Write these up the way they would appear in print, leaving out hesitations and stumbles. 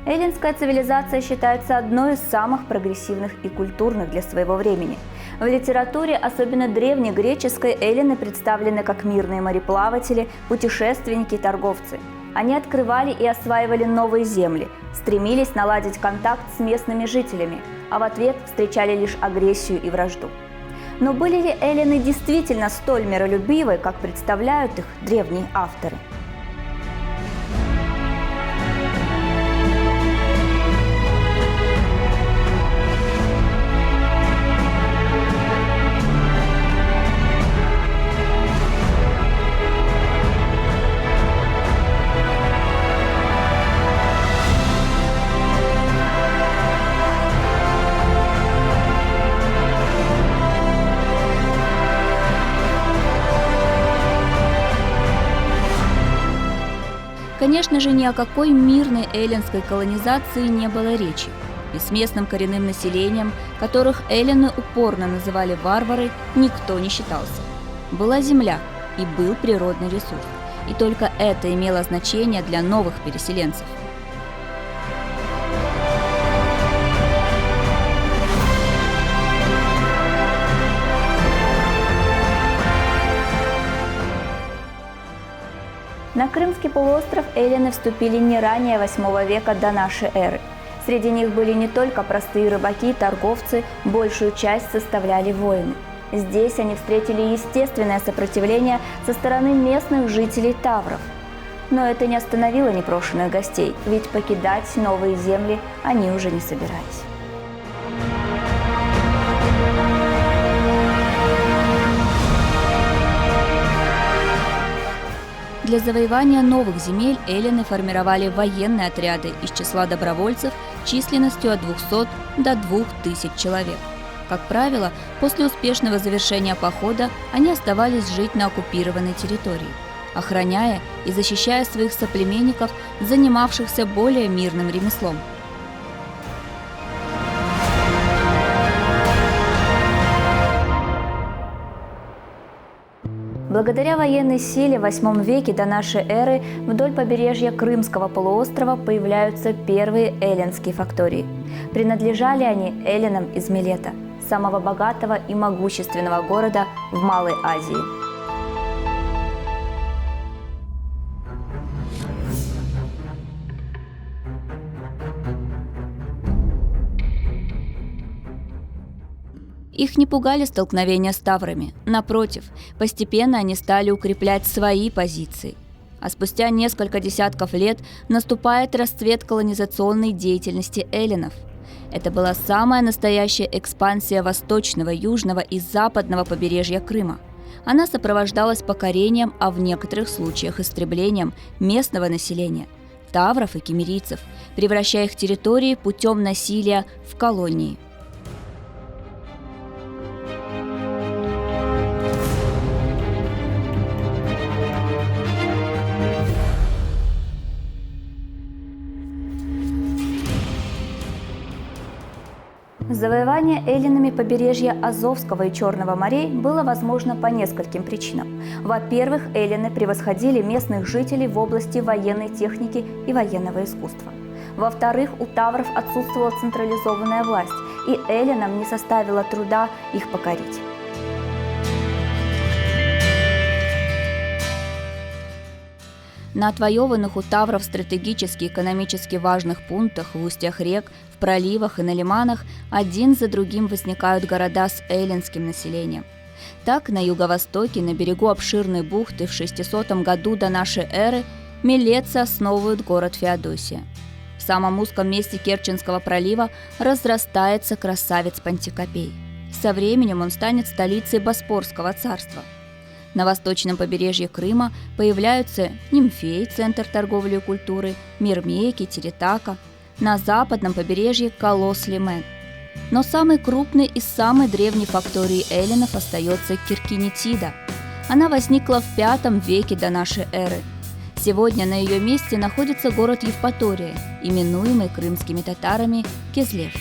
Эллинская цивилизация считается одной из самых прогрессивных и культурных для своего времени. В литературе, особенно древнегреческой, эллины представлены как мирные мореплаватели, путешественники и торговцы. Они открывали и осваивали новые земли, стремились наладить контакт с местными жителями, а в ответ встречали лишь агрессию и вражду. Но были ли эллины действительно столь миролюбивы, как представляют их древние авторы? Конечно же, ни о какой мирной эллинской колонизации не было речи. И с местным коренным населением, которых эллины упорно называли варвары, никто не считался. Была земля и был природный ресурс. И только это имело значение для новых переселенцев. На Крымский полуостров эллины вступили не ранее 8 века до нашей эры. Среди них были не только простые рыбаки и торговцы, большую часть составляли воины. Здесь они встретили естественное сопротивление со стороны местных жителей тавров. Но это не остановило непрошенных гостей, ведь покидать новые земли они уже не собирались. Для завоевания новых земель эллины формировали военные отряды из числа добровольцев численностью от 200 до 2000 человек. Как правило, после успешного завершения похода они оставались жить на оккупированной территории, охраняя и защищая своих соплеменников, занимавшихся более мирным ремеслом. Благодаря военной силе в VIII веке до нашей эры вдоль побережья Крымского полуострова появляются первые эллинские фактории. Принадлежали они эллинам из Милета, самого богатого и могущественного города в Малой Азии. Их не пугали столкновения с таврами. Напротив, постепенно они стали укреплять свои позиции. А спустя несколько десятков лет наступает расцвет колонизационной деятельности эллинов. Это была самая настоящая экспансия восточного, южного и западного побережья Крыма. Она сопровождалась покорением, а в некоторых случаях истреблением местного населения – тавров и киммерийцев, превращая их территории путем насилия в колонии. Завоевание эллинами побережья Азовского и Черного морей было возможно по нескольким причинам. Во-первых, эллины превосходили местных жителей в области военной техники и военного искусства. Во-вторых, у тавров отсутствовала централизованная власть, и эллинам не составило труда их покорить. На отвоеванных у тавров стратегически и экономически важных пунктах в устьях рек, в проливах и на лиманах один за другим возникают города с эллинским населением. Так, на юго-востоке, на берегу обширной бухты в 600 году до нашей эры милетцы основывают город Феодосия. В самом узком месте Керченского пролива разрастается красавец Пантикопей. Со временем он станет столицей Боспорского царства. На восточном побережье Крыма появляются Нимфей, центр торговли и культуры, Мирмеки, Тиритака. На западном побережье Колос-Лимен. Но самой крупной и самой древней факторией эллинов остается Киркинетида. Она возникла в V веке до нашей эры. Сегодня на ее месте находится город Евпатория, именуемый крымскими татарами Кизлев.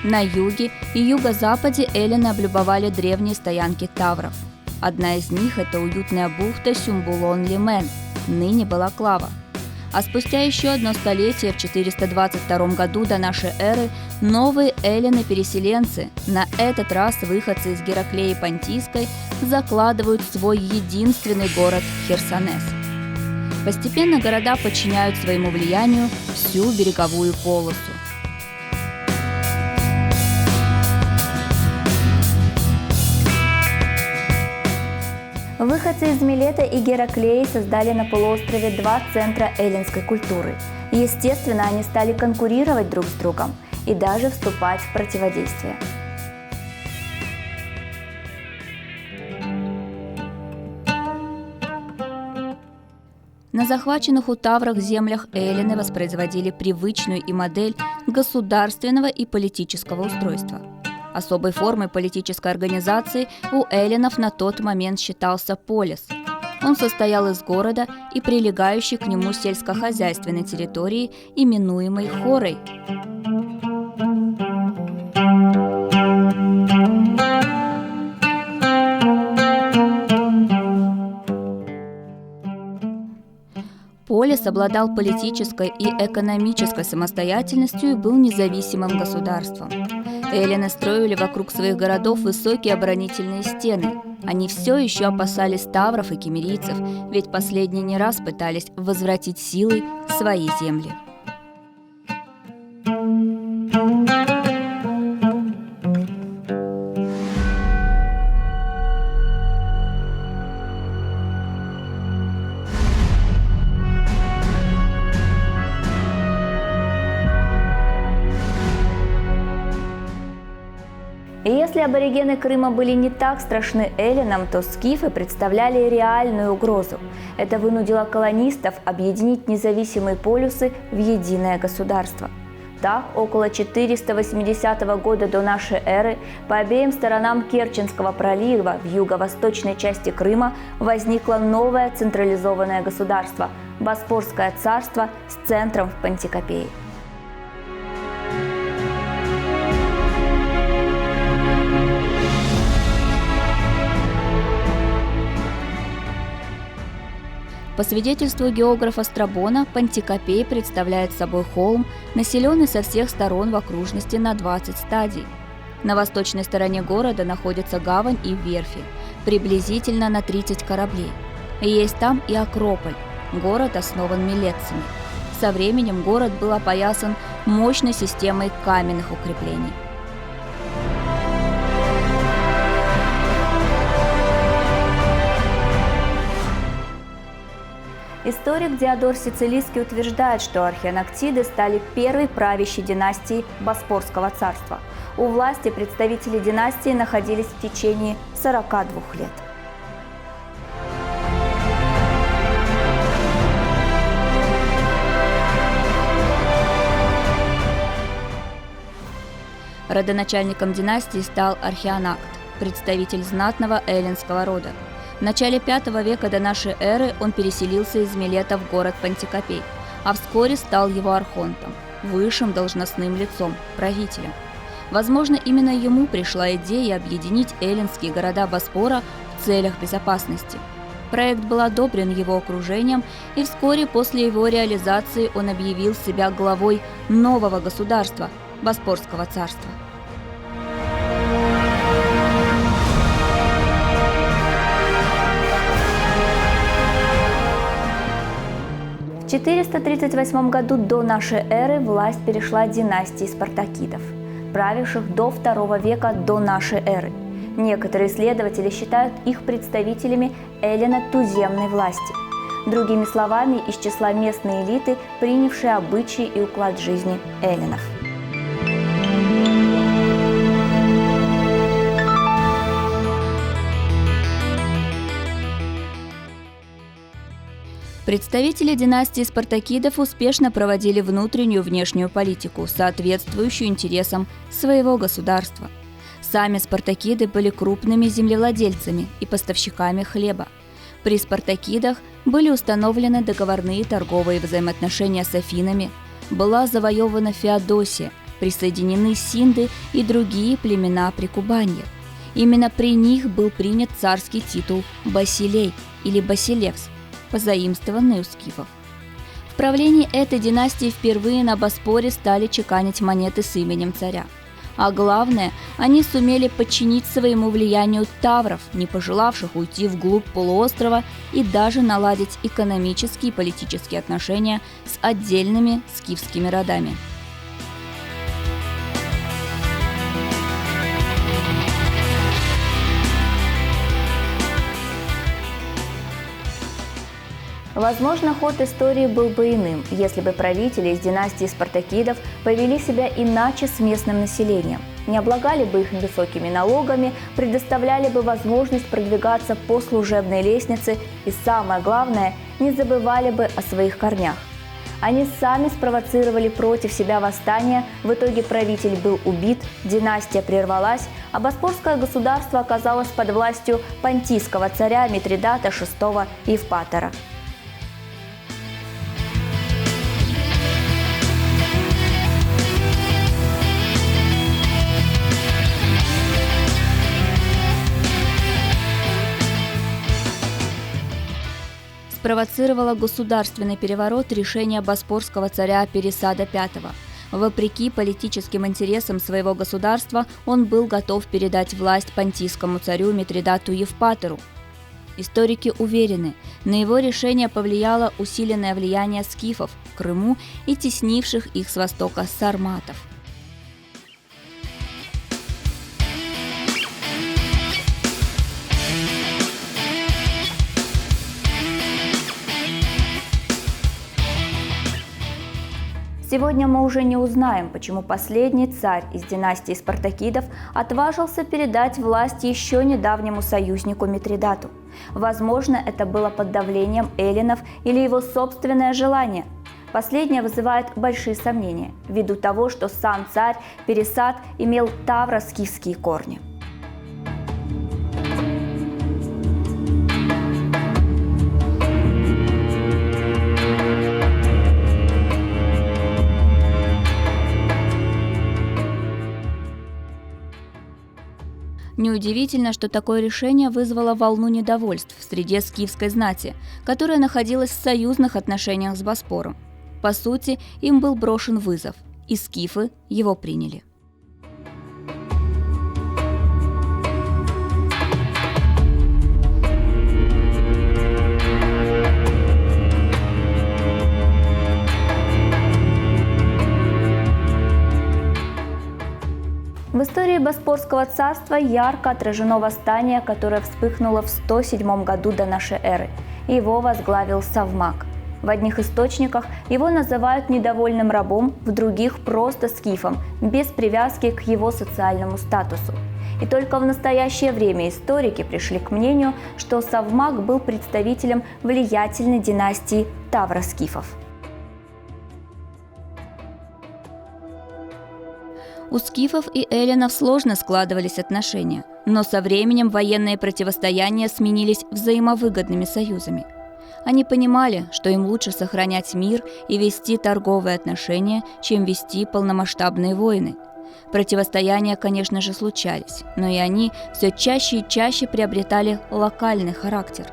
На юге и юго-западе эллины облюбовали древние стоянки тавров. Одна из них – это уютная бухта Сюмбулон-Лимен, ныне Балаклава. А спустя еще одно столетие, в 422 году до нашей эры, новые эллины-переселенцы, на этот раз выходцы из Гераклеи Понтийской, закладывают свой единственный город Херсонес. Постепенно города подчиняют своему влиянию всю береговую полосу. Выходцы из Милета и Гераклеи создали на полуострове два центра эллинской культуры. Естественно, они стали конкурировать друг с другом и даже вступать в противодействие. На захваченных у тавров землях эллины воспроизводили привычную им модель государственного и политического устройства. Особой формой политической организации у эллинов на тот момент считался полис. Он состоял из города и прилегающей к нему сельскохозяйственной территории, именуемой хорой. Полис обладал политической и экономической самостоятельностью и был независимым государством. Эллины строили вокруг своих городов высокие оборонительные стены. Они все еще опасались тавров и киммерийцев, ведь последние не раз пытались возвратить силой свои земли. И если аборигены Крыма были не так страшны эллинам, то скифы представляли реальную угрозу. Это вынудило колонистов объединить независимые полюсы в единое государство. Так, около 480 года до нашей эры по обеим сторонам Керченского пролива в юго-восточной части Крыма возникло новое централизованное государство – Боспорское царство с центром в Пантикопее. По свидетельству географа Страбона, Пантикопей представляет собой холм, населенный со всех сторон в окружности на 20 стадий. На восточной стороне города находится гавань и верфи, приблизительно на 30 кораблей. Есть там и Акрополь. Город основан милетцами. Со временем город был опоясан мощной системой каменных укреплений. Историк Диодор Сицилийский утверждает, что археонактиды стали первой правящей династией Боспорского царства. У власти представители династии находились в течение 42 лет. Родоначальником династии стал Археонакт, представитель знатного эллинского рода. В начале V века до нашей эры он переселился из Милета в город Пантикопей, а вскоре стал его архонтом, высшим должностным лицом, правителем. Возможно, именно ему пришла идея объединить эллинские города Боспора в целях безопасности. Проект был одобрен его окружением, и вскоре после его реализации он объявил себя главой нового государства – Боспорского царства. В 438 году до нашей эры власть перешла династии спартакидов, правивших до II века до нашей эры. Некоторые исследователи считают их представителями эллино-туземной власти. Другими словами, из числа местной элиты, принявшей обычаи и уклад жизни эллинов. Представители династии спартакидов успешно проводили внутреннюю и внешнюю политику, соответствующую интересам своего государства. Сами спартакиды были крупными землевладельцами и поставщиками хлеба. При спартакидах были установлены договорные торговые взаимоотношения с Афинами, была завоевана Феодосия, присоединены Синды и другие племена Прикубанья. Именно при них был принят царский титул Басилей или Басилевс, позаимствованный у скифов. В правлении этой династии впервые на Боспоре стали чеканить монеты с именем царя. А главное, они сумели подчинить своему влиянию тавров, не пожелавших уйти вглубь полуострова, и даже наладить экономические и политические отношения с отдельными скифскими родами. Возможно, ход истории был бы иным, если бы правители из династии спартакидов повели себя иначе с местным населением, не облагали бы их высокими налогами, предоставляли бы возможность продвигаться по служебной лестнице и, самое главное, не забывали бы о своих корнях. Они сами спровоцировали против себя восстание, в итоге правитель был убит, династия прервалась, а Боспорское государство оказалось под властью понтийского царя Митридата VI Евпатора. Спровоцировало государственный переворот решение боспорского царя Пересада V. Вопреки политическим интересам своего государства, он был готов передать власть понтийскому царю Митридату Евпатору. Историки уверены, на его решение повлияло усиленное влияние скифов в Крыму и теснивших их с востока сарматов. Сегодня мы уже не узнаем, почему последний царь из династии спартакидов отважился передать власть еще недавнему союзнику Митридату. Возможно, это было под давлением эллинов или его собственное желание. Последнее вызывает большие сомнения, ввиду того, что сам царь Пересад имел тавро-скифские корни. Неудивительно, что такое решение вызвало волну недовольств в среде скифской знати, которая находилась в союзных отношениях с Боспором. По сути, им был брошен вызов, и скифы его приняли. В истории Боспорского царства ярко отражено восстание, которое вспыхнуло в 107 году до нашей эры. Его возглавил Савмак. В одних источниках его называют недовольным рабом, в других – просто скифом, без привязки к его социальному статусу. И только в настоящее время историки пришли к мнению, что Савмак был представителем влиятельной династии тавро-скифов. У скифов и эллинов сложно складывались отношения, но со временем военные противостояния сменились взаимовыгодными союзами. Они понимали, что им лучше сохранять мир и вести торговые отношения, чем вести полномасштабные войны. Противостояния, конечно же, случались, но и они все чаще и чаще приобретали локальный характер.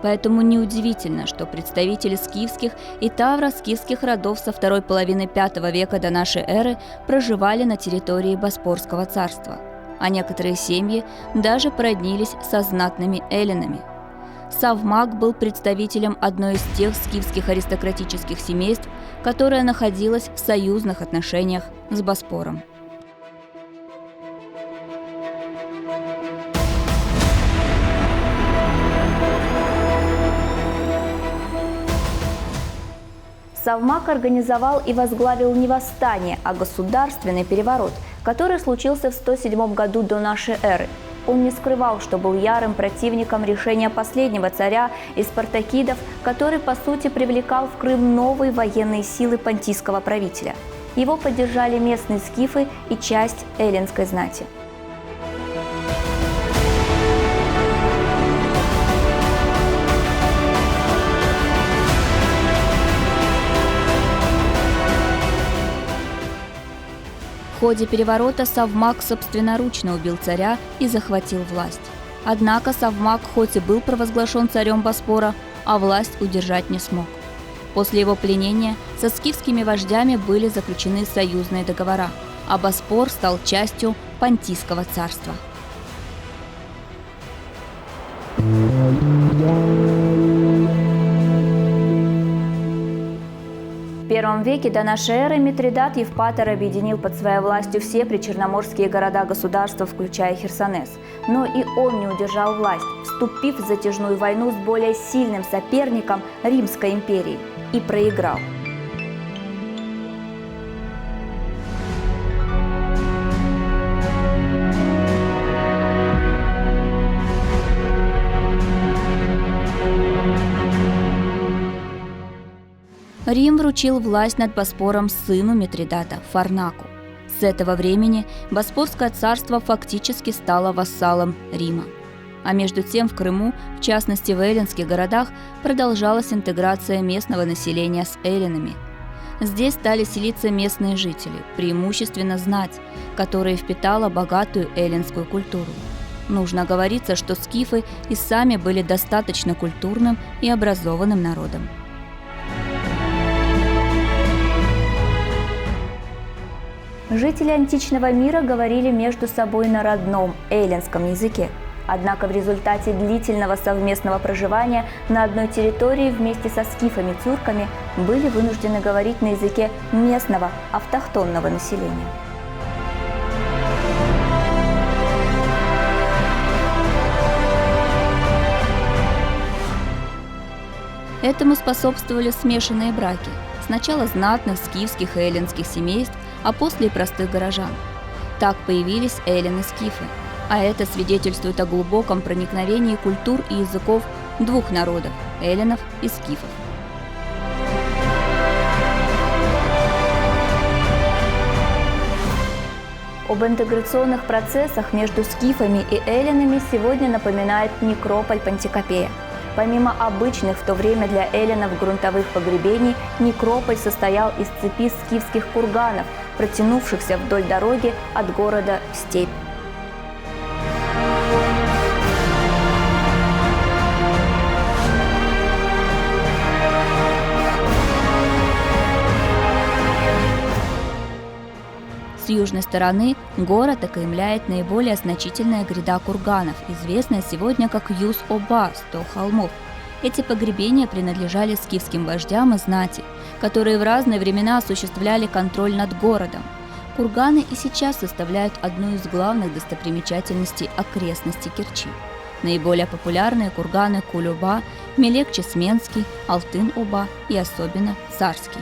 Поэтому неудивительно, что представители скифских и тавро-скифских родов со второй половины V века до нашей эры проживали на территории Боспорского царства, а некоторые семьи даже породнились со знатными эллинами. Савмак был представителем одной из тех скифских аристократических семейств, которая находилась в союзных отношениях с Боспором. Савмак организовал и возглавил не восстание, а государственный переворот, который случился в 107 году до нашей эры. Он не скрывал, что был ярым противником решения последнего царя из спартакидов, который, по сути, привлекал в Крым новые военные силы понтийского правителя. Его поддержали местные скифы и часть эллинской знати. В ходе переворота Савмак собственноручно убил царя и захватил власть. Однако Савмак хоть и был провозглашен царем Боспора, а власть удержать не смог. После его пленения со скифскими вождями были заключены союзные договора, а Боспор стал частью Понтийского царства. В I веке до нашей эры Митридат Евпатор объединил под своей властью все причерноморские города-государства, включая Херсонес. Но и он не удержал власть, вступив в затяжную войну с более сильным соперником Римской империей, и проиграл. Рим вручил власть над Боспором сыну Митридата, Фарнаку. С этого времени Боспорское царство фактически стало вассалом Рима. А между тем в Крыму, в частности в эллинских городах, продолжалась интеграция местного населения с эллинами. Здесь стали селиться местные жители, преимущественно знать, которая впитала богатую эллинскую культуру. Нужно оговориться, что скифы и сами были достаточно культурным и образованным народом. Жители античного мира говорили между собой на родном эллинском языке. Однако в результате длительного совместного проживания на одной территории вместе со скифами-тюрками были вынуждены говорить на языке местного автохтонного населения. Этому способствовали смешанные браки. Сначала знатных скифских и эллинских семейств, а после и простых горожан. Так появились эллины-скифы, а это свидетельствует о глубоком проникновении культур и языков двух народов – эллинов и скифов. Об интеграционных процессах между скифами и эллинами сегодня напоминает некрополь Пантикопея. Помимо обычных в то время для эллинов грунтовых погребений, некрополь состоял из цепи скифских курганов, протянувшихся вдоль дороги от города в степь. С южной стороны город окаймляет наиболее значительная гряда курганов, известная сегодня как Юз-Оба, 100 холмов. Эти погребения принадлежали скифским вождям и знати, которые в разные времена осуществляли контроль над городом. Курганы и сейчас составляют одну из главных достопримечательностей окрестностей Керчи. Наиболее популярные курганы Кулюба, Мелек-Чесменский, Алтын-Оба и особенно Царский.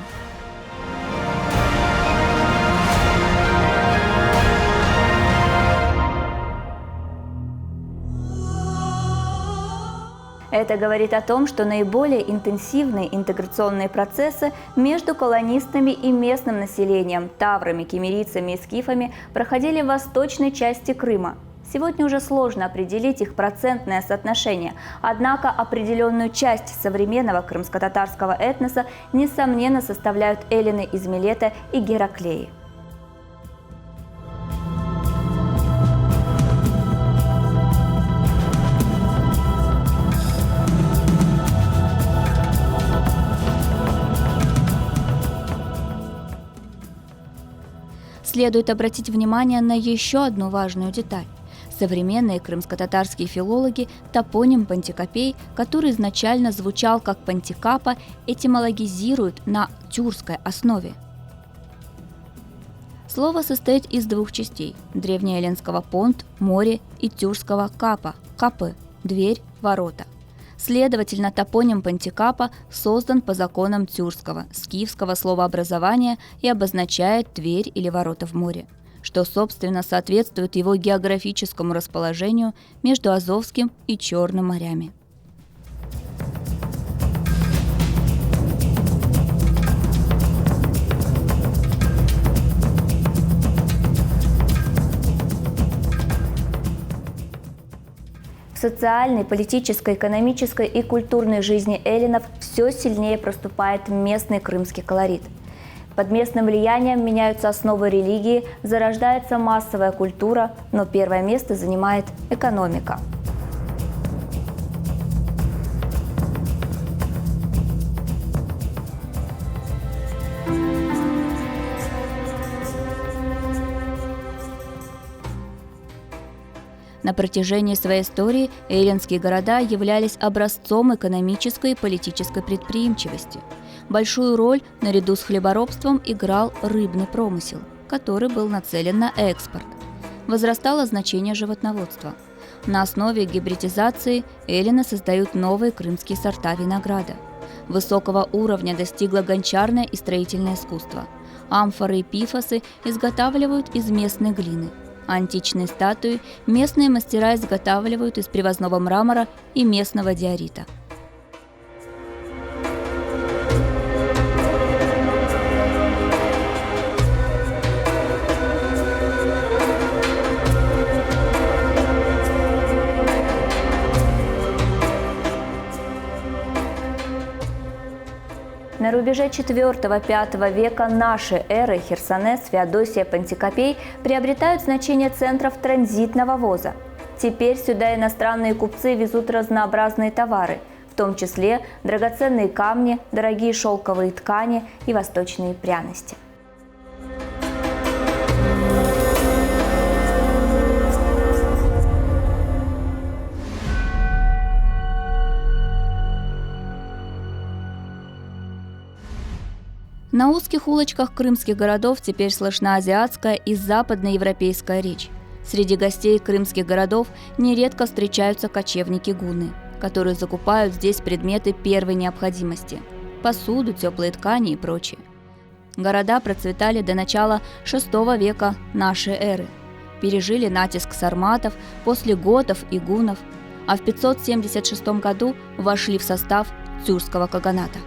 Это говорит о том, что наиболее интенсивные интеграционные процессы между колонистами и местным населением, таврами, кемерийцами и скифами проходили в восточной части Крыма. Сегодня уже сложно определить их процентное соотношение, однако определенную часть современного крымско-татарского этноса несомненно составляют эллины из Милета и Гераклеи. Следует обратить внимание на еще одну важную деталь. Современные крымско-татарские филологи топоним Пантикопей, который изначально звучал как Пантикапа, этимологизируют на тюркской основе. Слово состоит из двух частей – древнеэллинского понт, море и тюркского капа, капы, дверь, ворота. Следовательно, топоним Пантикапа создан по законам тюркского, скифского словообразования и обозначает дверь или ворота в море, что, собственно, соответствует его географическому расположению между Азовским и Черным морями. В социальной, политической, экономической и культурной жизни эллинов все сильнее проступает местный крымский колорит. Под местным влиянием меняются основы религии, зарождается массовая культура, но первое место занимает экономика. На протяжении своей истории эллинские города являлись образцом экономической и политической предприимчивости. Большую роль наряду с хлеборобством играл рыбный промысел, который был нацелен на экспорт. Возрастало значение животноводства. На основе гибридизации эллины создают новые крымские сорта винограда. Высокого уровня достигло гончарное и строительное искусство. Амфоры и пифосы изготавливают из местной глины. Античные статуи местные мастера изготавливают из привозного мрамора и местного диорита. На рубеже IV-V века нашей эры Херсонес, Феодосия, Пантикопей приобретают значение центров транзитного ввоза. Теперь сюда иностранные купцы везут разнообразные товары, в том числе драгоценные камни, дорогие шелковые ткани и восточные пряности. На узких улочках крымских городов теперь слышна азиатская и западноевропейская речь. Среди гостей крымских городов нередко встречаются кочевники-гунны, которые закупают здесь предметы первой необходимости – посуду, теплые ткани и прочее. Города процветали до начала VI века нашей эры, пережили натиск сарматов, после готов и гуннов, а в 576 году вошли в состав тюркского каганата.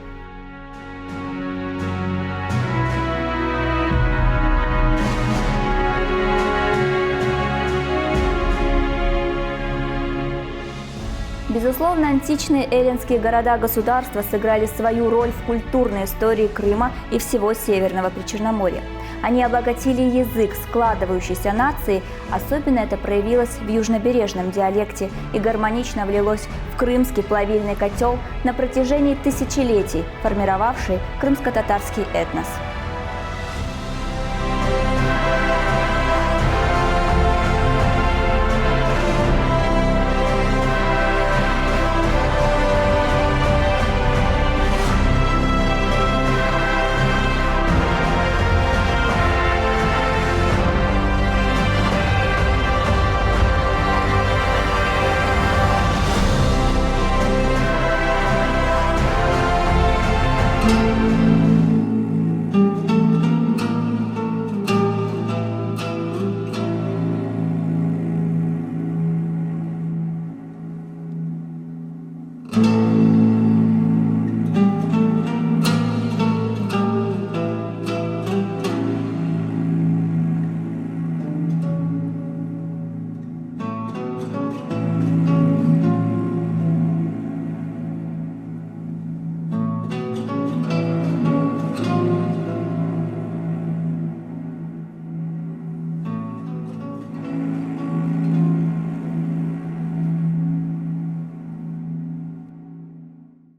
Безусловно, античные эллинские города-государства сыграли свою роль в культурной истории Крыма и всего Северного Причерноморья. Они обогатили язык складывающейся нации, особенно это проявилось в южнобережном диалекте и гармонично влилось в крымский плавильный котел на протяжении тысячелетий, формировавший крымско-татарский этнос. Thank you.